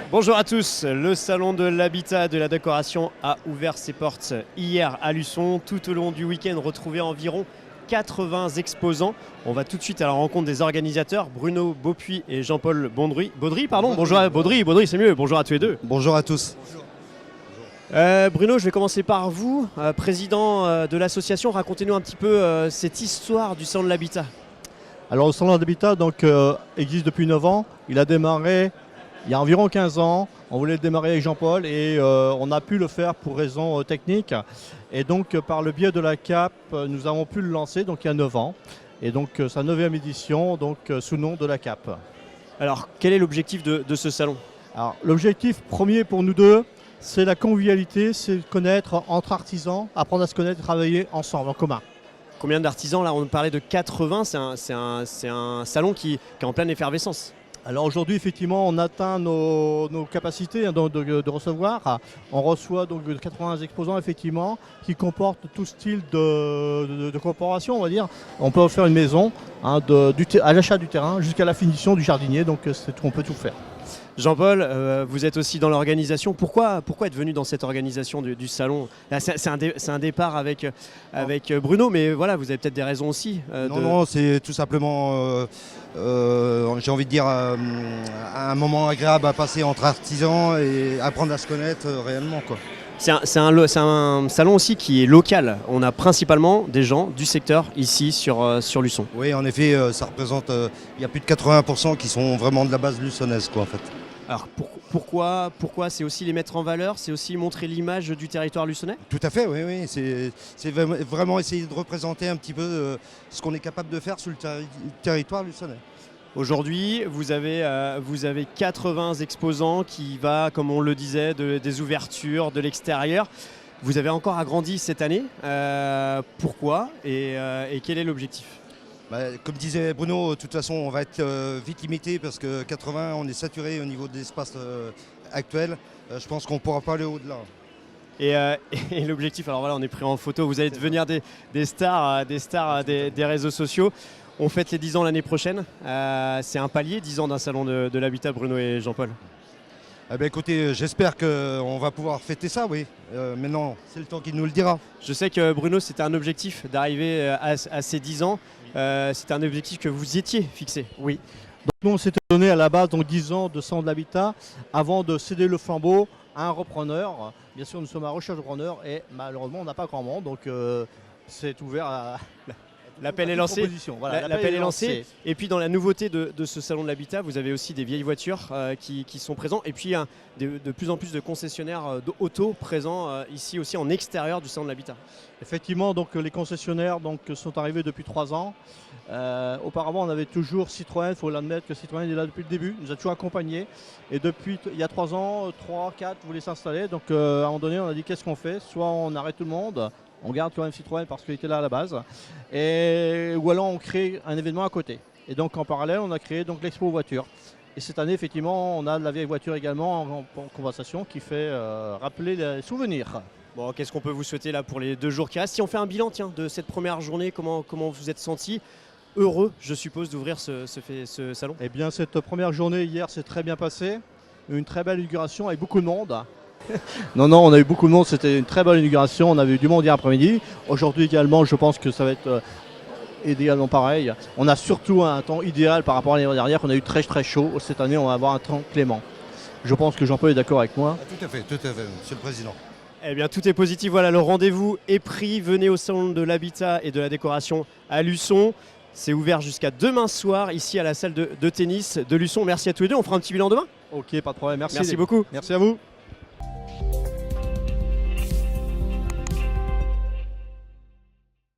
Bonjour à tous, le salon de l'habitat et de la décoration a ouvert ses portes hier à Luçon. Tout au long du week-end, retrouvé environ 80 exposants. On va tout de suite à la rencontre des organisateurs, Bruno Beaupuis et Jean-Paul Baudry. Bonjour à Baudry, c'est mieux. Bonjour à tous les deux. Bonjour à tous. Bruno, je vais commencer par vous, président de l'association. Racontez-nous un petit peu cette histoire du salon de l'habitat. Alors le salon de l'habitat existe depuis 9 ans. Il a démarré il y a environ 15 ans. On voulait le démarrer avec Jean-Paul et on a pu le faire pour raisons techniques. Et donc par le biais de la CAP, nous avons pu le lancer donc, il y a 9 ans. Et donc sa 9e édition sous le nom de la CAP. Alors quel est l'objectif de ce salon? Alors l'objectif premier pour nous deux, c'est la convivialité, c'est de connaître entre artisans, apprendre à se connaître, travailler ensemble, en commun. Combien d'artisans là? On parlait de 80, c'est un salon qui est en pleine effervescence. Alors aujourd'hui, effectivement, on atteint nos capacités de recevoir. On reçoit donc 80 exposants, effectivement, qui comportent tout style de corporation, on va dire. On peut faire une maison à l'achat du terrain jusqu'à la finition du jardinier, donc on peut tout faire. Jean-Paul, vous êtes aussi dans l'organisation. Pourquoi être venu dans cette organisation du salon? C'est un départ avec Bruno, mais voilà, vous avez peut-être des raisons aussi. Non, c'est tout simplement, j'ai envie de dire, un moment agréable à passer entre artisans et apprendre à se connaître réellement, quoi. C'est un salon aussi qui est local. On a principalement des gens du secteur ici sur Luçon. Oui, en effet, ça représente, il y a plus de 80% qui sont vraiment de la base luçonnaise, quoi, en fait. Alors pourquoi c'est aussi les mettre en valeur, c'est aussi montrer l'image du territoire luçonnais? Tout à fait, oui. C'est vraiment essayer de représenter un petit peu ce qu'on est capable de faire sur le territoire luçonnais. Aujourd'hui, vous avez 80 exposants qui va, comme on le disait, des ouvertures, de l'extérieur. Vous avez encore agrandi cette année. Pourquoi et quel est l'objectif? Comme disait Bruno, de toute façon, on va être vite limité parce que 80, on est saturé au niveau de l'espace actuel. Je pense qu'on ne pourra pas aller au-delà. Et l'objectif, alors voilà, on est pris en photo. Vous allez devenir des stars des réseaux sociaux. On fête les 10 ans l'année prochaine. C'est un palier, 10 ans d'un salon de l'habitat, Bruno et Jean-Paul. Écoutez, j'espère qu'on va pouvoir fêter ça, oui. Maintenant, c'est le temps qui nous le dira. Je sais que Bruno, c'était un objectif d'arriver à ces 10 ans. C'était un objectif que vous étiez fixé. Oui. Donc nous, on s'était donné à la base 10 ans de salon de l'habitat avant de céder le flambeau à un repreneur. Bien sûr, nous sommes à recherche de repreneur et malheureusement, on n'a pas grand monde. Donc c'est ouvert à... L'appel est lancé. Voilà, l'appel est lancé. Et puis dans la nouveauté de ce salon de l'habitat, vous avez aussi des vieilles voitures qui sont présents. Et puis de plus en plus de concessionnaires auto présents ici aussi en extérieur du salon de l'habitat. Effectivement, donc les concessionnaires sont arrivés depuis 3 ans. Auparavant, on avait toujours Citroën. Il faut l'admettre que Citroën est là depuis le début. Il nous a toujours accompagnés. Et depuis il y a 3 ans, 3, 4 voulaient s'installer. Donc à un moment donné, on a dit qu'est-ce qu'on fait? Soit on arrête tout le monde. On garde quand même Citroën parce qu'il était là à la base. Ou alors on crée un événement à côté. Et donc en parallèle, on a créé l'expo voiture. Et cette année, effectivement, on a de la vieille voiture également en conversation qui fait rappeler les souvenirs. Bon, qu'est-ce qu'on peut vous souhaiter là pour les 2 jours qui restent? Si on fait un bilan de cette première journée, comment vous êtes senti? Heureux, je suppose, d'ouvrir ce salon? Eh bien, cette première journée hier s'est très bien passée. Une très belle inauguration avec beaucoup de monde. Non, on a eu beaucoup de monde, c'était une très bonne inauguration, on avait eu du monde hier après-midi. Aujourd'hui également, je pense que ça va être idéalement pareil. On a surtout un temps idéal par rapport à l'année dernière, qu'on a eu très chaud. Cette année, on va avoir un temps clément. Je pense que Jean-Paul est d'accord avec moi. Tout à fait, monsieur le Président. Eh bien, tout est positif, voilà, le rendez-vous est pris. Venez au salon de l'habitat et de la décoration à Luçon. C'est ouvert jusqu'à demain soir, ici à la salle de tennis de Luçon. Merci à tous les deux, on fera un petit bilan demain. Ok, pas de problème, merci. Merci beaucoup. Merci à vous.